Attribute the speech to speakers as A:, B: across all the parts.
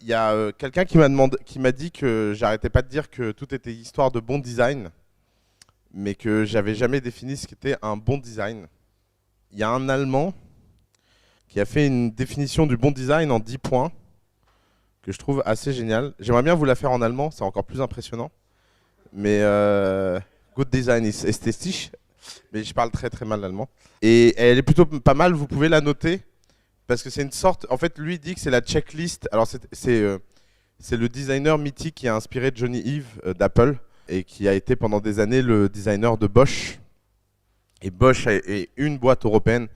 A: Il y a quelqu'un qui m'a dit que j'arrêtais pas de dire que tout était histoire de bon design, mais que j'avais jamais défini ce qu'était un bon design. Il y a un Allemand qui a fait une définition du bon design en 10 points, que je trouve assez géniale. J'aimerais bien vous la faire en allemand, c'est encore plus impressionnant. Mais good design is ästhetisch, mais je parle très très mal l'allemand. Et elle est plutôt pas mal, vous pouvez la noter. Parce que c'est une sorte, en fait, lui dit que c'est la checklist. Alors c'est le designer mythique qui a inspiré Johnny Ive d'Apple et qui a été pendant des années le designer de Bosch. Et Bosch est une boîte européenne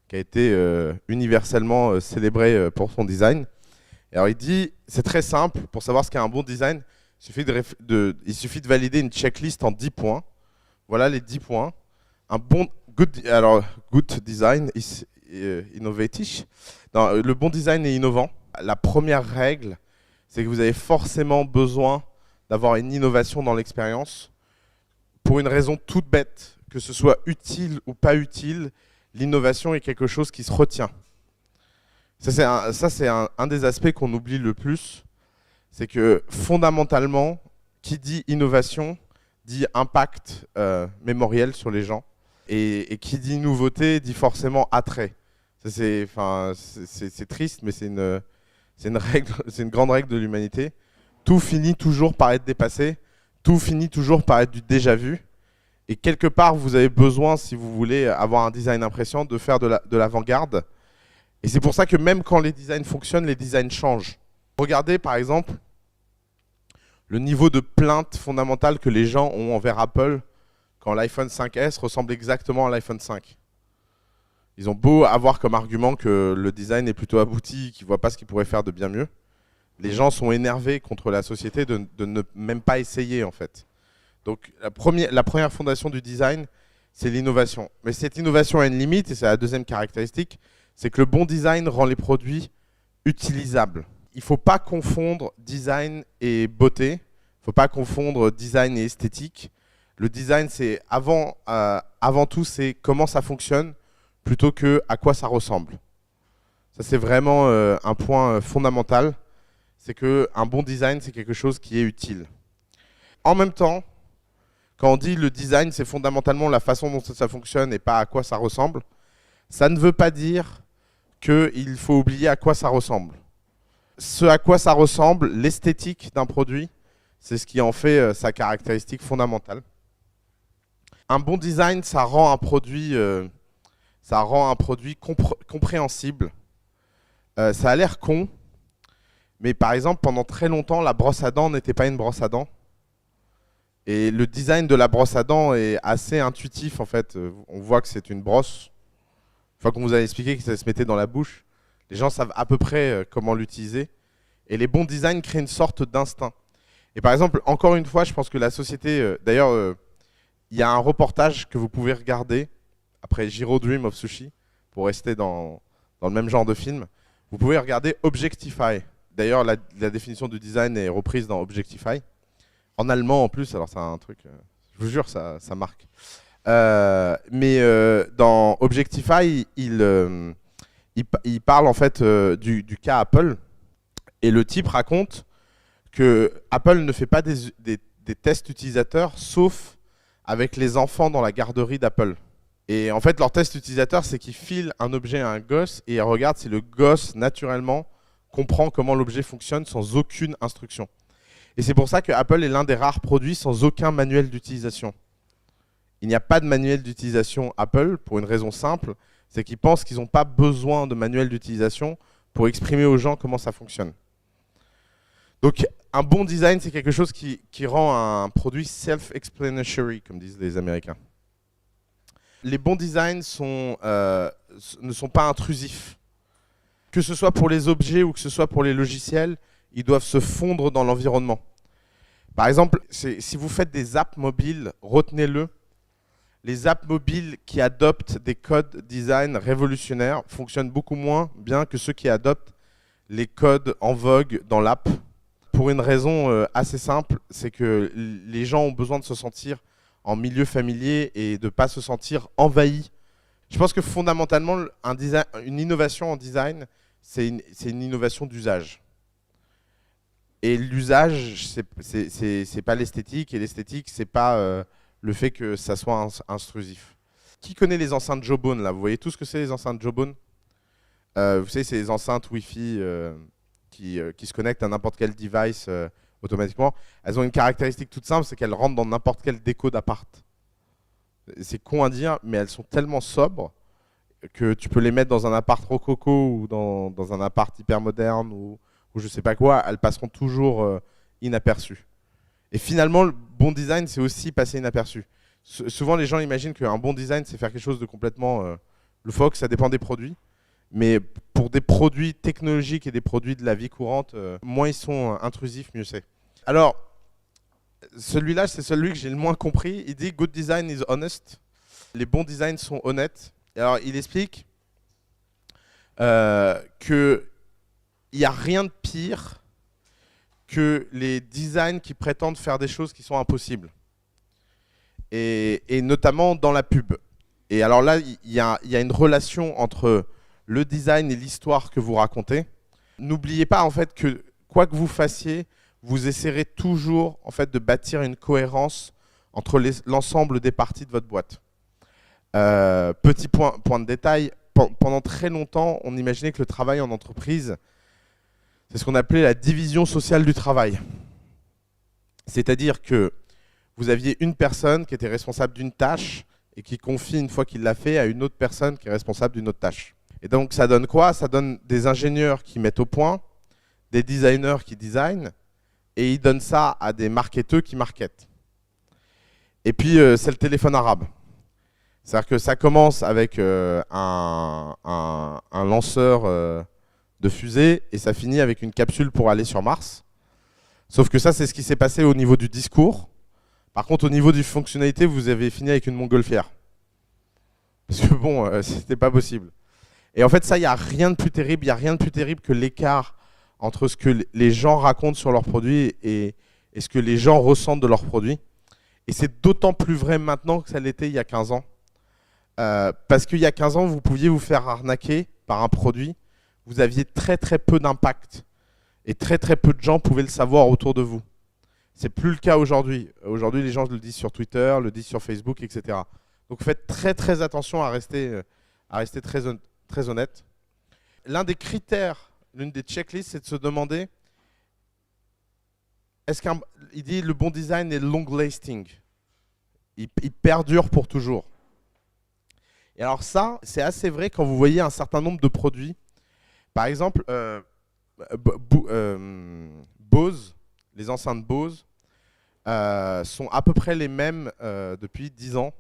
A: qui a été universellement célébrée pour son design. Et alors il dit, c'est très simple, pour savoir ce qu'est un bon design, il suffit de valider une checklist en 10 points. Voilà les 10 points. Good design is innovative. Non, le bon design est innovant. La première règle, c'est que vous avez forcément besoin d'avoir une innovation dans l'expérience. Pour une raison toute bête, que ce soit utile ou pas utile, l'innovation est quelque chose qui se retient. Ça, c'est un des aspects qu'on oublie le plus. C'est que fondamentalement, qui dit innovation, dit impact mémoriel sur les gens. Et qui dit nouveauté, dit forcément attrait. C'est triste, mais c'est une grande règle de l'humanité. Tout finit toujours par être dépassé. Tout finit toujours par être du déjà vu. Et quelque part, vous avez besoin, si vous voulez avoir un design impressionnant, de faire de l'avant-garde. Et c'est pour ça que même quand les designs fonctionnent, les designs changent. Regardez par exemple le niveau de plainte fondamentale que les gens ont envers Apple quand l'iPhone 5S ressemble exactement à l'iPhone 5. Ils ont beau avoir comme argument que le design est plutôt abouti, qu'ils ne voient pas ce qu'ils pourraient faire de bien mieux. Les gens sont énervés contre la société de ne même pas essayer en fait. Donc la première fondation du design, c'est l'innovation. Mais cette innovation a une limite, et c'est la deuxième caractéristique, c'est que le bon design rend les produits utilisables. Il ne faut pas confondre design et beauté. Il ne faut pas confondre design et esthétique. Le design, c'est avant tout, c'est comment ça fonctionne plutôt que à quoi ça ressemble. Ça, c'est vraiment un point fondamental. C'est qu'un bon design, c'est quelque chose qui est utile. En même temps, quand on dit le design, c'est fondamentalement la façon dont ça fonctionne et pas à quoi ça ressemble, ça ne veut pas dire qu'il faut oublier à quoi ça ressemble. Ce à quoi ça ressemble, l'esthétique d'un produit, c'est ce qui en fait sa caractéristique fondamentale. Un bon design, ça rend un produit compréhensible. Ça a l'air con, mais par exemple, pendant très longtemps, la brosse à dents n'était pas une brosse à dents. Et le design de la brosse à dents est assez intuitif, en fait. On voit que c'est une brosse. Une fois qu'on vous a expliqué que ça se mettait dans la bouche, les gens savent à peu près comment l'utiliser. Et les bons designs créent une sorte d'instinct. Et par exemple, encore une fois, je pense que la société... D'ailleurs, il y a un reportage que vous pouvez regarder après Jiro Dream of Sushi, pour rester dans le même genre de film. Vous pouvez regarder Objectify. D'ailleurs, la définition du design est reprise dans Objectify. En allemand en plus, alors c'est un truc, je vous jure, ça marque. Mais dans Objectify, il parle en fait du cas Apple. Et le type raconte que Apple ne fait pas des tests utilisateurs, sauf avec les enfants dans la garderie d'Apple. Et en fait, leur test utilisateur, c'est qu'ils filent un objet à un gosse et ils regardent si le gosse, naturellement, comprend comment l'objet fonctionne sans aucune instruction. Et c'est pour ça que Apple est l'un des rares produits sans aucun manuel d'utilisation. Il n'y a pas de manuel d'utilisation Apple pour une raison simple, c'est qu'ils pensent qu'ils n'ont pas besoin de manuel d'utilisation pour exprimer aux gens comment ça fonctionne. Donc un bon design, c'est quelque chose qui rend un produit self-explanatory, comme disent les Américains. Les bons designs ne sont pas intrusifs. Que ce soit pour les objets ou que ce soit pour les logiciels, ils doivent se fondre dans l'environnement. Par exemple, si vous faites des apps mobiles, retenez-le. Les apps mobiles qui adoptent des codes design révolutionnaires fonctionnent beaucoup moins bien que ceux qui adoptent les codes en vogue dans l'app. pour une raison assez simple, c'est que les gens ont besoin de se sentir en milieu familier et de ne pas se sentir envahis. Je pense que fondamentalement, une innovation en design, c'est une innovation d'usage. Et l'usage, c'est pas l'esthétique, et l'esthétique, c'est pas le fait que ça soit intrusif. Qui connaît les enceintes Jawbone là? Vous voyez tout ce que c'est les enceintes Jawbone? Vous savez, c'est les enceintes Wi-Fi qui se connectent à n'importe quel device automatiquement. Elles ont une caractéristique toute simple, c'est qu'elles rentrent dans n'importe quel déco d'appart. C'est con à dire, mais elles sont tellement sobres que tu peux les mettre dans un appart rococo ou dans un appart hyper moderne ou je sais pas quoi, elles passeront toujours inaperçues. Et finalement, le bon design, c'est aussi passer inaperçu. Souvent, les gens imaginent qu'un bon design, c'est faire quelque chose de complètement loufoque, ça dépend des produits. Mais pour des produits technologiques et des produits de la vie courante, moins ils sont intrusifs, mieux c'est. Alors, celui-là, c'est celui que j'ai le moins compris. Il dit « Good design is honest ». Les bons designs sont honnêtes. Et alors, il explique qu'il n'y a rien de pire que les designs qui prétendent faire des choses qui sont impossibles. Et notamment dans la pub. Et alors là, il y a une relation entre le design et l'histoire que vous racontez. N'oubliez pas en fait que quoi que vous fassiez, vous essaierez toujours en fait de bâtir une cohérence entre l'ensemble des parties de votre boîte. Petit point de détail, pendant très longtemps, on imaginait que le travail en entreprise, c'est ce qu'on appelait la division sociale du travail. C'est-à-dire que vous aviez une personne qui était responsable d'une tâche et qui confie une fois qu'il l'a fait à une autre personne qui est responsable d'une autre tâche. Et donc ça donne quoi? Ça donne des ingénieurs qui mettent au point, des designers qui designent, et ils donnent ça à des marketeurs qui marketent. Et puis c'est le téléphone arabe. C'est-à-dire que ça commence avec un lanceur de fusée et ça finit avec une capsule pour aller sur Mars. Sauf que ça, c'est ce qui s'est passé au niveau du discours. Par contre, au niveau des fonctionnalités, vous avez fini avec une montgolfière. Parce que bon, c'était pas possible. Et en fait, ça, il n'y a rien de plus terrible. Il n'y a rien de plus terrible que l'écart entre ce que les gens racontent sur leurs produits et ce que les gens ressentent de leurs produits. Et c'est d'autant plus vrai maintenant que ça l'était il y a 15 ans. Parce qu'il y a 15 ans, vous pouviez vous faire arnaquer par un produit. Vous aviez très très peu d'impact. Et très très peu de gens pouvaient le savoir autour de vous. C'est plus le cas aujourd'hui. Aujourd'hui, les gens le disent sur Twitter, le disent sur Facebook, etc. Donc faites très très attention à rester très honnête. L'un des critères, l'une des checklists, c'est de se demander, il dit le bon design est long lasting. Il perdure pour toujours. Et alors ça, c'est assez vrai quand vous voyez un certain nombre de produits. Par exemple, Bose, les enceintes Bose, sont à peu près les mêmes depuis 10 ans.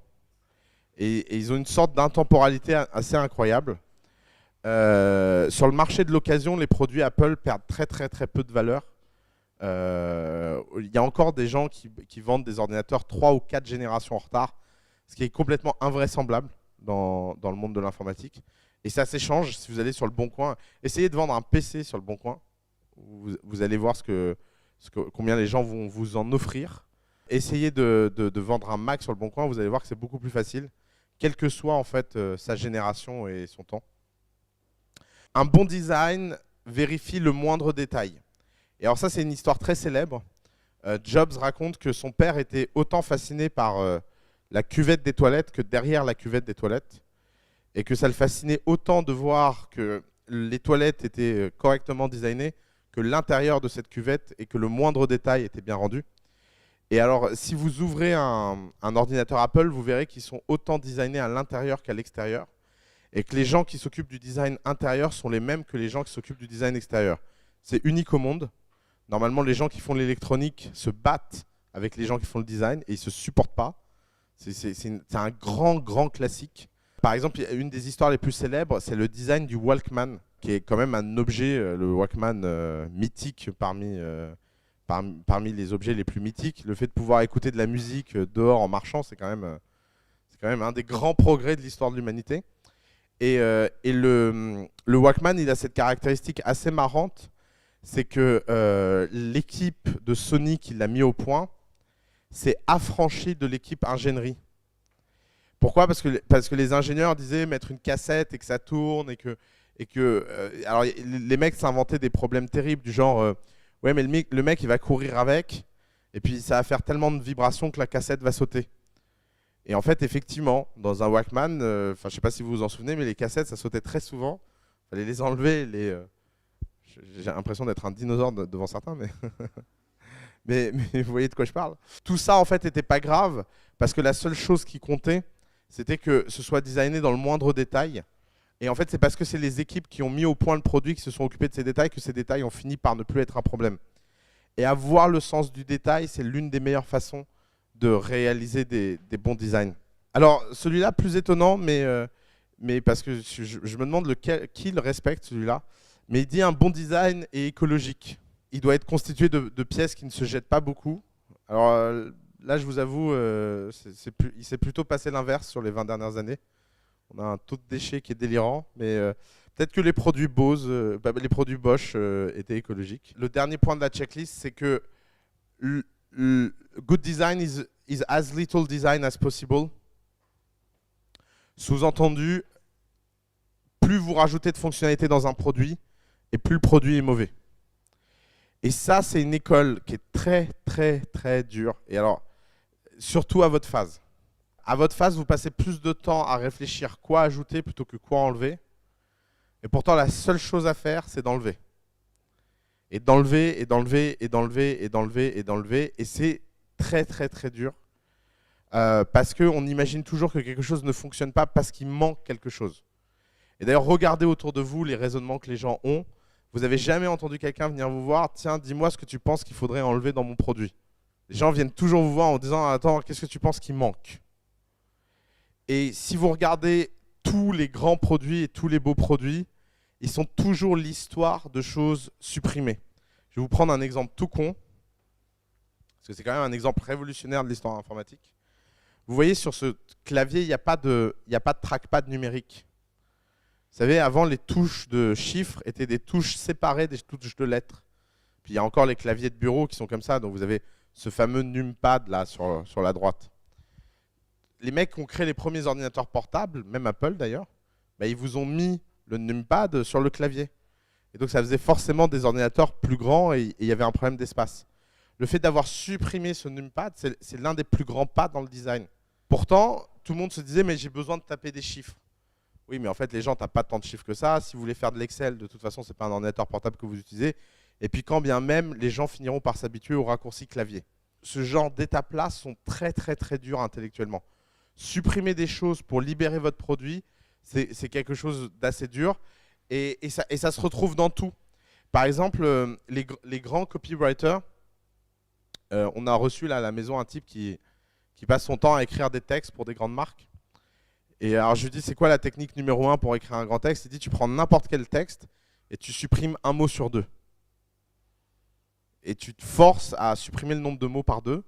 A: Et ils ont une sorte d'intemporalité assez incroyable. Sur le marché de l'occasion, les produits Apple perdent très très très peu de valeur. Il y a encore des gens qui vendent des ordinateurs 3 ou 4 générations en retard, ce qui est complètement invraisemblable dans le monde de l'informatique. Et ça s'échange. Si vous allez sur le Bon Coin, essayez de vendre un PC sur le Bon Coin. Vous allez voir combien les gens vont vous en offrir. Essayez de vendre un Mac sur le Bon Coin, vous allez voir que c'est beaucoup plus facile, quelle que soit en fait sa génération et son temps. Un bon design vérifie le moindre détail. Et alors ça, c'est une histoire très célèbre. Jobs raconte que son père était autant fasciné par la cuvette des toilettes que derrière la cuvette des toilettes. Et que ça le fascinait autant de voir que les toilettes étaient correctement designées que l'intérieur de cette cuvette et que le moindre détail était bien rendu. Et alors, si vous ouvrez un ordinateur Apple, vous verrez qu'ils sont autant designés à l'intérieur qu'à l'extérieur. Et que les gens qui s'occupent du design intérieur sont les mêmes que les gens qui s'occupent du design extérieur. C'est unique au monde. Normalement, les gens qui font l'électronique se battent avec les gens qui font le design et ils ne se supportent pas. C'est un grand classique. Par exemple, une des histoires les plus célèbres, c'est le design du Walkman, qui est quand même un objet, le Walkman, mythique parmi les objets les plus mythiques. Le fait de pouvoir écouter de la musique dehors en marchant, c'est quand même un des grands progrès de l'histoire de l'humanité. Et le Walkman, il a cette caractéristique assez marrante, c'est que l'équipe de Sony qui l'a mis au point s'est affranchie de l'équipe ingénierie. Pourquoi? Parce que les ingénieurs disaient mettre une cassette et que ça tourne alors les mecs s'inventaient des problèmes terribles du genre ouais mais le mec il va courir avec et puis ça va faire tellement de vibrations que la cassette va sauter. Et en fait effectivement dans un Walkman, je sais pas si vous vous en souvenez mais les cassettes ça sautait très souvent. Fallait les enlever, j'ai l'impression d'être un dinosaure devant certains mais mais vous voyez de quoi je parle. Tout ça en fait n'était pas grave parce que la seule chose qui comptait c'était que ce soit designé dans le moindre détail. Et en fait, c'est parce que c'est les équipes qui ont mis au point le produit, qui se sont occupées de ces détails, que ces détails ont fini par ne plus être un problème. Et avoir le sens du détail, c'est l'une des meilleures façons de réaliser des bons designs. Alors, celui-là, plus étonnant, mais parce que je me demande qui le respecte, celui-là. Mais il dit un bon design est écologique. Il doit être constitué de pièces qui ne se jettent pas beaucoup. Alors là, je vous avoue, il s'est plutôt passé l'inverse sur les 20 dernières années. On a un taux de déchets qui est délirant, mais peut-être que les produits Bose, les produits Bosch étaient écologiques. Le dernier point de la checklist, c'est que good design is as little design as possible. Sous-entendu, plus vous rajoutez de fonctionnalités dans un produit, et plus le produit est mauvais. Et ça, c'est une école qui est très, très, très dure. Et alors, surtout à votre phase. À votre phase, vous passez plus de temps à réfléchir quoi ajouter plutôt que quoi enlever. Et pourtant, la seule chose à faire, c'est d'enlever. Et d'enlever, et d'enlever, et d'enlever, et d'enlever, et d'enlever. Et c'est très, très, très dur. Parce qu'on imagine toujours que quelque chose ne fonctionne pas parce qu'il manque quelque chose. Et d'ailleurs, regardez autour de vous les raisonnements que les gens ont. Vous n'avez jamais entendu quelqu'un venir vous voir, tiens, dis-moi ce que tu penses qu'il faudrait enlever dans mon produit. Les gens viennent toujours vous voir en disant, attends, qu'est-ce que tu penses qu'il manque? Et si vous regardez tous les grands produits et tous les beaux produits, ils sont toujours l'histoire de choses supprimées. Je vais vous prendre un exemple tout con, parce que c'est quand même un exemple révolutionnaire de l'histoire informatique. Vous voyez sur ce clavier, il n'y a pas de trackpad numérique. Vous savez, avant, les touches de chiffres étaient des touches séparées des touches de lettres. Puis il y a encore les claviers de bureau qui sont comme ça, donc vous avez ce fameux numpad là sur la droite. Les mecs qui ont créé les premiers ordinateurs portables, même Apple d'ailleurs, bah, ils vous ont mis le numpad sur le clavier. Et donc ça faisait forcément des ordinateurs plus grands et il y avait un problème d'espace. Le fait d'avoir supprimé ce numpad, c'est l'un des plus grands pas dans le design. Pourtant, tout le monde se disait, mais j'ai besoin de taper des chiffres. Oui, mais en fait, les gens ne tapent pas tant de chiffres que ça. Si vous voulez faire de l'Excel, de toute façon, ce n'est pas un ordinateur portable que vous utilisez. Et puis quand bien même, les gens finiront par s'habituer au raccourci clavier. Ce genre d'étapes-là sont très, très, très dures intellectuellement. Supprimer des choses pour libérer votre produit, c'est quelque chose d'assez dur. Et ça se retrouve dans tout. Par exemple, les grands copywriters, on a reçu là, à la maison un type qui passe son temps à écrire des textes pour des grandes marques. Et alors je lui dis, c'est quoi la technique numéro 1 pour écrire un grand texte? Il dit, tu prends n'importe quel texte et tu supprimes un mot sur 2. Et tu te forces à supprimer le nombre de mots par 2.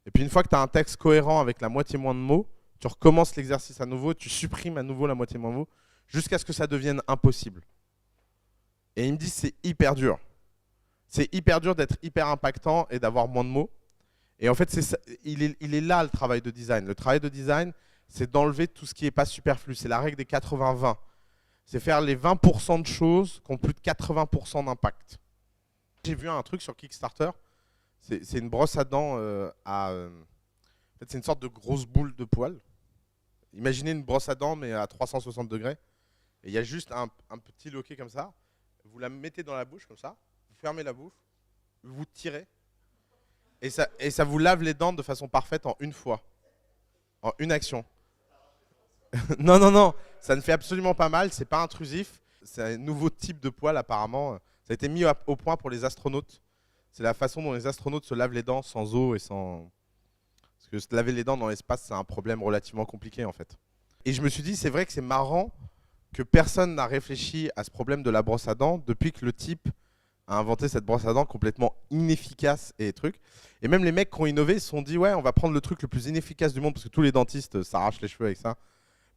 A: Et puis une fois que tu as un texte cohérent avec la moitié moins de mots, tu recommences l'exercice à nouveau, tu supprimes à nouveau la moitié moins de mots, jusqu'à ce que ça devienne impossible. Et il me dit, c'est hyper dur. C'est hyper dur d'être hyper impactant et d'avoir moins de mots. Et en fait, il est là le travail de design. Le travail de design, c'est d'enlever tout ce qui n'est pas superflu. C'est la règle des 80-20. C'est faire les 20% de choses qui ont plus de 80% d'impact. J'ai vu un truc sur Kickstarter. C'est une brosse à dents en fait, c'est une sorte de grosse boule de poils. Imaginez une brosse à dents, mais à 360 degrés. Et il y a juste un petit loquet comme ça. Vous la mettez dans la bouche, comme ça. Vous fermez la bouche. Vous tirez. Et ça vous lave les dents de façon parfaite en une fois. En une action. Non, non, non. Ça ne fait absolument pas mal. C'est pas intrusif. C'est un nouveau type de poil, apparemment. Ça a été mis au point pour les astronautes. C'est la façon dont les astronautes se lavent les dents sans eau et sans... Parce que se laver les dents dans l'espace, c'est un problème relativement compliqué, en fait. Et je me suis dit, c'est vrai que c'est marrant que personne n'a réfléchi à ce problème de la brosse à dents depuis que le type a inventé cette brosse à dents complètement inefficace et truc. Et même les mecs qui ont innové se sont dit, ouais, on va prendre le truc le plus inefficace du monde, parce que tous les dentistes s'arrachent les cheveux avec ça.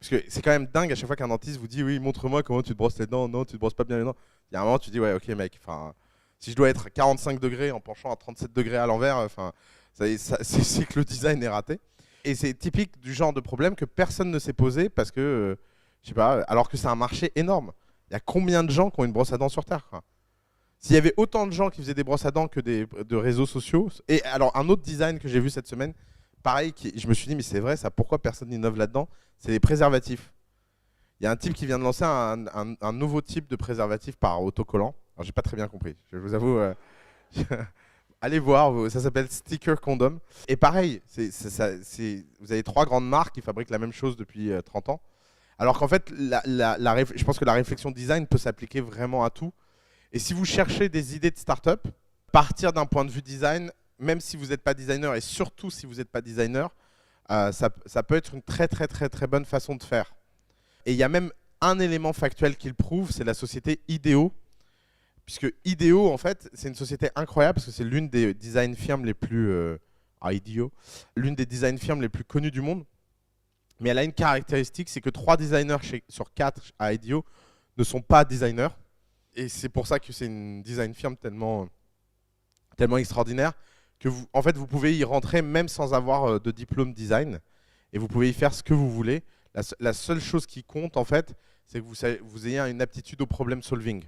A: Parce que c'est quand même dingue à chaque fois qu'un dentiste vous dit, oui, montre-moi comment tu te brosses les dents. Non, tu te brosses pas bien les dents. Il y a un moment, tu dis, ouais, ok, mec, enfin, Si je dois être à 45 degrés en penchant à 37 degrés à l'envers, enfin, c'est que le design est raté. Et c'est typique du genre de problème que personne ne s'est posé parce que, je sais pas, alors que c'est un marché énorme. Il y a combien de gens qui ont une brosse à dents sur Terre, quoi. S'il y avait autant de gens qui faisaient des brosses à dents que de réseaux sociaux. Et alors, un autre design que j'ai vu cette semaine, pareil, je me suis dit, mais c'est vrai, ça, pourquoi personne n'innove là-dedans? C'est les préservatifs. Il y a un type qui vient de lancer un nouveau type de préservatif par autocollant. Alors, j'ai pas très bien compris, je vous avoue. Allez voir, ça s'appelle Sticker Condom. Et pareil, vous avez 3 grandes marques qui fabriquent la même chose depuis 30 ans. Alors qu'en fait, je pense que la réflexion design peut s'appliquer vraiment à tout. Et si vous cherchez des idées de start-up, partir d'un point de vue design, même si vous n'êtes pas designer, et surtout si vous n'êtes pas designer, ça peut être une très très très très bonne façon de faire. Et il y a même un élément factuel qui le prouve, c'est la société IDEO. Puisque IDEO, en fait, c'est une société incroyable, parce que c'est l'une des design firms les plus... IDEO, l'une des design firms les plus connues du monde. Mais elle a une caractéristique, c'est que 3 designers sur 4 à IDEO ne sont pas designers. Et c'est pour ça que c'est une design firm tellement extraordinaire que en fait, vous pouvez y rentrer même sans avoir de diplôme design. Et vous pouvez y faire ce que vous voulez. La seule chose qui compte, en fait, c'est que vous ayez une aptitude au problem solving.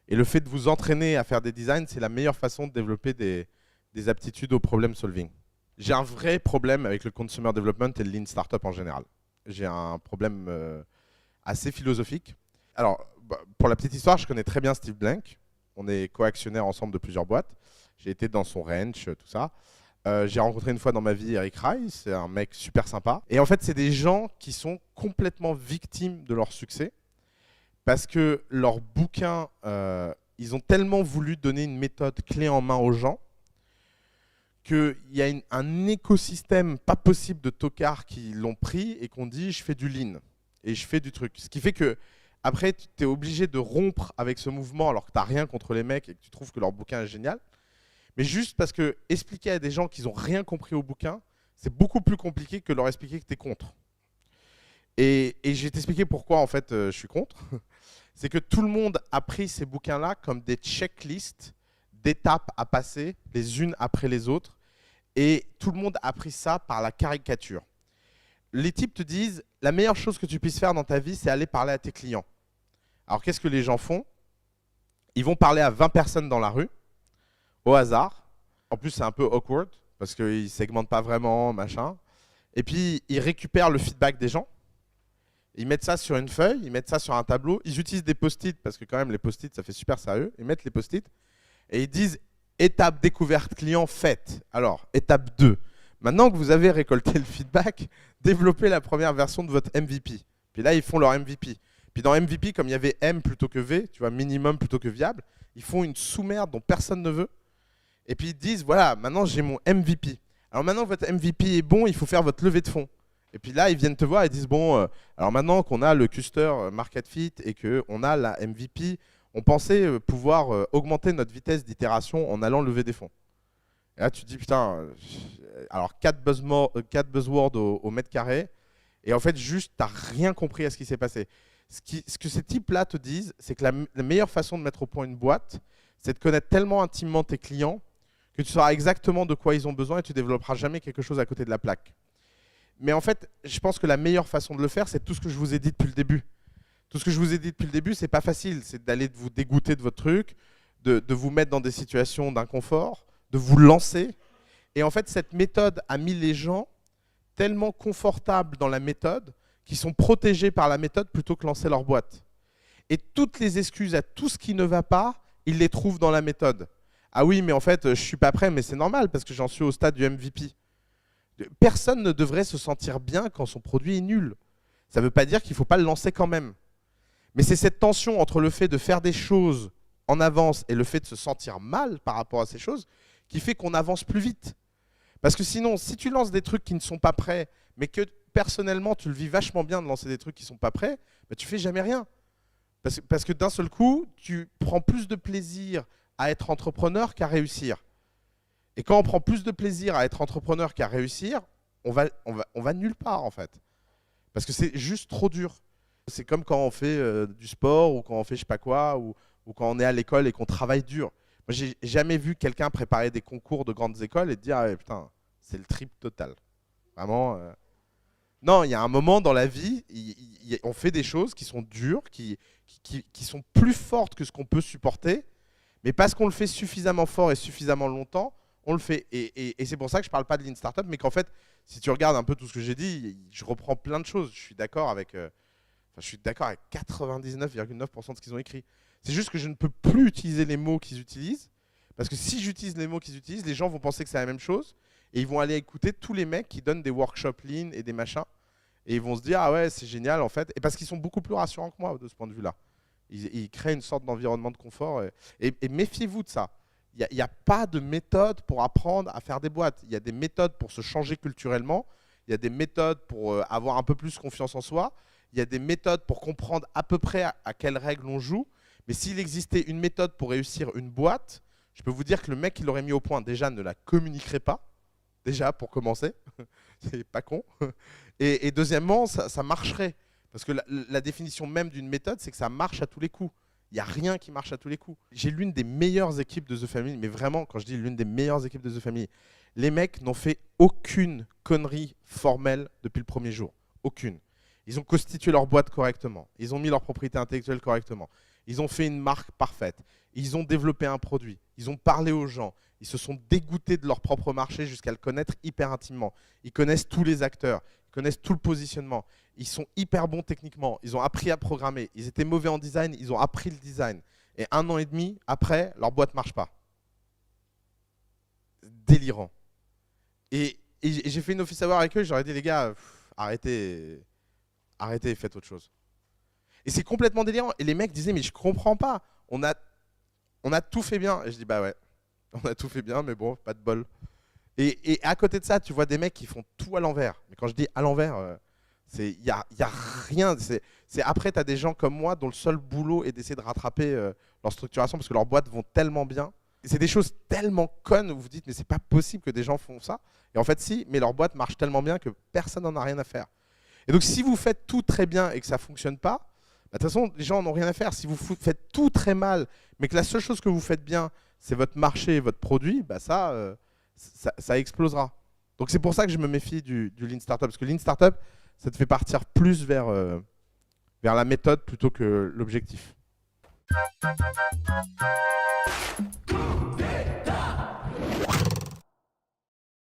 A: Et le fait de vous entraîner à faire des designs, c'est la meilleure façon de développer des aptitudes au problem solving. J'ai un vrai problème avec le consumer development et le lean startup en général. J'ai un problème assez philosophique. Alors, pour la petite histoire, je connais très bien Steve Blank. On est co-actionnaires ensemble de plusieurs boîtes. J'ai été dans son ranch, tout ça. J'ai rencontré une fois dans ma vie Eric Rai, c'est un mec super sympa. Et en fait, c'est des gens qui sont complètement victimes de leur succès parce que leurs bouquins, ils ont tellement voulu donner une méthode clé en main aux gens qu'il y a un écosystème pas possible de tocards qui l'ont pris et qu'on dit je fais du lean et je fais du truc. Ce qui fait que après, tu es obligé de rompre avec ce mouvement alors que tu n'as rien contre les mecs et que tu trouves que leur bouquin est génial. Mais juste parce que expliquer à des gens qu'ils n'ont rien compris au bouquin, c'est beaucoup plus compliqué que leur expliquer que tu es contre. Et je vais t'expliquer pourquoi en fait je suis contre. C'est que tout le monde a pris ces bouquins-là comme des checklists d'étapes à passer les unes après les autres. Et tout le monde a pris ça par la caricature. Les types te disent, la meilleure chose que tu puisses faire dans ta vie, c'est aller parler à tes clients. Alors qu'est-ce que les gens font? Ils vont parler à 20 personnes dans la rue, au hasard. En plus, c'est un peu awkward, parce qu'ils ne segmentent pas vraiment, machin. Et puis, ils récupèrent le feedback des gens. Ils mettent ça sur une feuille, ils mettent ça sur un tableau. Ils utilisent des post-it, parce que quand même, les post-it, ça fait super sérieux. Ils mettent les post-it et ils disent, étape découverte client faite. Alors, étape 2. Maintenant que vous avez récolté le feedback, développez la première version de votre MVP. Puis là, ils font leur MVP. Puis dans MVP, comme il y avait M plutôt que V, tu vois, minimum plutôt que viable, ils font une sous-merde dont personne ne veut. Et puis ils disent, voilà, maintenant j'ai mon MVP. Alors maintenant que votre MVP est bon, il faut faire votre levée de fonds. Et puis là, ils viennent te voir et disent, bon, alors maintenant qu'on a le Custer Market Fit et qu'on a la MVP, on pensait pouvoir augmenter notre vitesse d'itération en allant lever des fonds. Et là, tu te dis, putain, alors 4 buzzwords au mètre carré, et en fait, juste, tu n'as rien compris à ce qui s'est passé. Ce que ces types-là te disent, c'est que la meilleure façon de mettre au point une boîte, c'est de connaître tellement intimement tes clients que tu sauras exactement de quoi ils ont besoin et tu ne développeras jamais quelque chose à côté de la plaque. Mais en fait, je pense que la meilleure façon de le faire, c'est tout ce que je vous ai dit depuis le début. Tout ce que je vous ai dit depuis le début, c'est pas facile. C'est d'aller vous dégoûter de votre truc, de vous mettre dans des situations d'inconfort, de vous lancer. Et en fait, cette méthode a mis les gens tellement confortables dans la méthode qu'ils sont protégés par la méthode plutôt que lancer leur boîte. Et toutes les excuses à tout ce qui ne va pas, ils les trouvent dans la méthode. Ah oui, mais en fait, je ne suis pas prêt, mais c'est normal parce que j'en suis au stade du MVP. Personne ne devrait se sentir bien quand son produit est nul. Ça ne veut pas dire qu'il ne faut pas le lancer quand même. Mais c'est cette tension entre le fait de faire des choses en avance et le fait de se sentir mal par rapport à ces choses qui fait qu'on avance plus vite. Parce que sinon, si tu lances des trucs qui ne sont pas prêts, mais que personnellement, tu le vis vachement bien de lancer des trucs qui ne sont pas prêts, bah, tu ne fais jamais rien. Parce que d'un seul coup, tu prends plus de plaisir à être entrepreneur qu'à réussir. Et quand on prend plus de plaisir à être entrepreneur qu'à réussir, on va nulle part en fait. Parce que c'est juste trop dur. C'est comme quand on fait du sport ou quand on fait je sais pas quoi ou quand on est à l'école et qu'on travaille dur. Moi, j'ai jamais vu quelqu'un préparer des concours de grandes écoles et te dire, ah, ouais, putain, c'est le trip total. Vraiment. Non, il y a un moment dans la vie, on fait des choses qui sont dures, qui sont plus fortes que ce qu'on peut supporter, mais parce qu'on le fait suffisamment fort et suffisamment longtemps, on le fait. Et c'est pour ça que je ne parle pas de Lean Startup, mais qu'en fait, si tu regardes un peu tout ce que j'ai dit, je reprends plein de choses. Je suis d'accord avec, je suis d'accord avec 99,9% de ce qu'ils ont écrit. C'est juste que je ne peux plus utiliser les mots qu'ils utilisent, parce que si j'utilise les mots qu'ils utilisent, les gens vont penser que c'est la même chose, et ils vont aller écouter tous les mecs qui donnent des workshops Lean et des machins, et ils vont se dire, ah ouais, c'est génial en fait, et parce qu'ils sont beaucoup plus rassurants que moi de ce point de vue-là. Ils créent une sorte d'environnement de confort, et méfiez-vous de ça. Il n'y a pas de méthode pour apprendre à faire des boîtes. Il y a des méthodes pour se changer culturellement, il y a des méthodes pour avoir un peu plus confiance en soi, il y a des méthodes pour comprendre à peu près à quelles règles on joue, mais s'il existait une méthode pour réussir une boîte, je peux vous dire que le mec qui l'aurait mis au point, déjà, ne la communiquerait pas, déjà, pour commencer. C'est pas con. Et deuxièmement, ça marcherait. Parce que la définition même d'une méthode, c'est que ça marche à tous les coups. Il n'y a rien qui marche à tous les coups. J'ai l'une des meilleures équipes de The Family, mais vraiment, quand je dis l'une des meilleures équipes de The Family, les mecs n'ont fait aucune connerie formelle depuis le premier jour. Aucune. Ils ont constitué leur boîte correctement. Ils ont mis leur propriété intellectuelle correctement. Ils ont fait une marque parfaite. Ils ont développé un produit. Ils ont parlé aux gens. Ils se sont dégoûtés de leur propre marché jusqu'à le connaître hyper intimement. Ils connaissent tous les acteurs. Ils connaissent tout le positionnement. Ils sont hyper bons techniquement. Ils ont appris à programmer. Ils étaient mauvais en design. Ils ont appris le design. Et 1 an et demi après, leur boîte ne marche pas. Délirant. Et j'ai fait une office hour avec eux. J'aurais dit, les gars, arrêtez, faites autre chose. Et c'est complètement délirant. Et les mecs disaient, mais je comprends pas. On a tout fait bien. Et je dis, bah ouais, on a tout fait bien, mais bon, pas de bol. Et à côté de ça, tu vois des mecs qui font tout à l'envers. Mais quand je dis à l'envers, il n'y a rien. Après, tu as des gens comme moi dont le seul boulot est d'essayer de rattraper leur structuration parce que leurs boîtes vont tellement bien. C'est des choses tellement connes où vous vous dites, mais c'est pas possible que des gens font ça. Et en fait, si, mais leur boîte marche tellement bien que personne n'en a rien à faire. Et donc, si vous faites tout très bien et que ça ne fonctionne pas, de toute façon, les gens n'ont rien à faire. Si vous faites tout très mal, mais que la seule chose que vous faites bien, c'est votre marché et votre produit, bah ça explosera. Donc c'est pour ça que je me méfie du Lean Startup. Parce que Lean Startup, ça te fait partir plus vers la méthode plutôt que l'objectif.